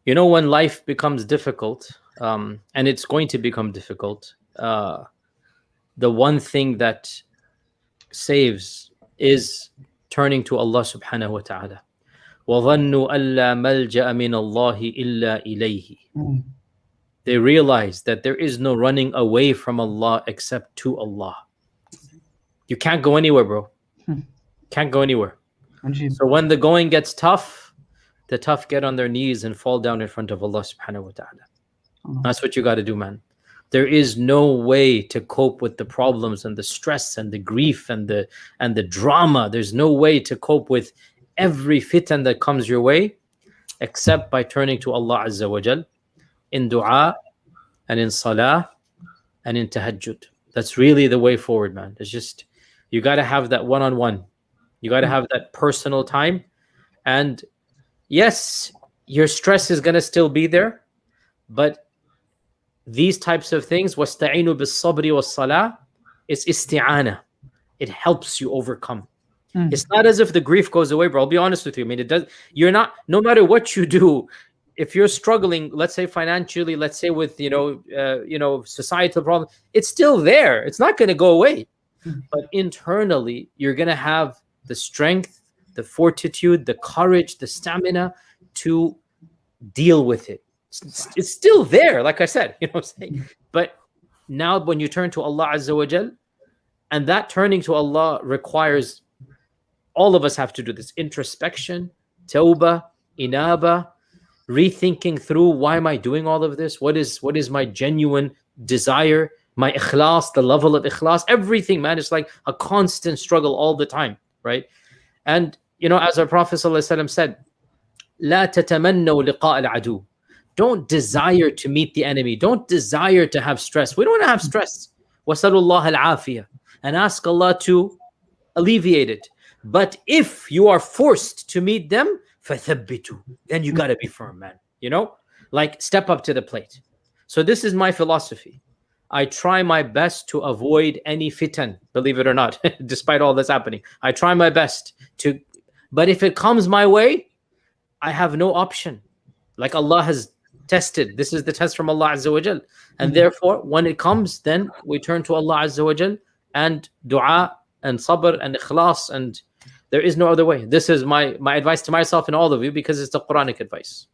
You know, when life becomes difficult, and it's going to become difficult, the one thing that saves is turning to Allah subhanahu wa ta'ala. وَظَنُّوا أَلَّا مَلْجَأَ مِنَ اللَّهِ إِلَّا إِلَيْهِ. They realize that there is no running away from Allah except to Allah. You can't go anywhere, bro. Can't go anywhere. So when the going gets tough, the tough get on their knees and fall down in front of Allah subhanahu wa ta'ala. That's what you got to do, man. There is no way to cope with the problems and the stress and the grief and the drama. There's no way to cope with every fitan that comes your way except by turning to Allah Azza wa Jal in dua and in salah and in tahajjud. That's really the way forward, man. It's just, you got to have that one-on-one. You got to have that personal time. And yes, your stress is going to still be there, but these types of things, wasta'inu bis-sabri was-salah, it's isti'ana. It helps you overcome. It's not as if the grief goes away, bro. I'll be honest with you. I mean, it does. You're not, no matter what you do, if you're struggling, let's say financially, let's say with, societal problem, it's still there. It's not going to go away. But internally, you're going to have the strength, the fortitude, the courage, the stamina to deal with it. It's still there, like I said, you know what I'm saying? But now when you turn to Allah Azza wa Jal, and that turning to Allah requires, all of us have to do this, introspection, tawbah, inaba, rethinking through, why am I doing all of this? What is my genuine desire? My ikhlas, the level of ikhlas, everything, man. It's like a constant struggle all the time, right? And, as our Prophet ﷺ said, لا تتمنوا لقاء العدو. Don't desire to meet the enemy. Don't desire to have stress. We don't want to have stress. وَسَلُوا اللَّهَ الْعَافِيَةِ. And ask Allah to alleviate it. But if you are forced to meet them, فَثَبِّتُوا. Then you got to be firm, man. Like step up to the plate. So this is my philosophy. I try my best to avoid any fitan, believe it or not, despite all that's happening. I try my best to, but if it comes my way, I have no option. Like Allah has tested. This is the test from Allah Azza wa Jal. And therefore, when it comes, then we turn to Allah Azza wa Jal and dua and sabr and ikhlas, and there is no other way. This is my advice to myself and all of you, because it's the Quranic advice.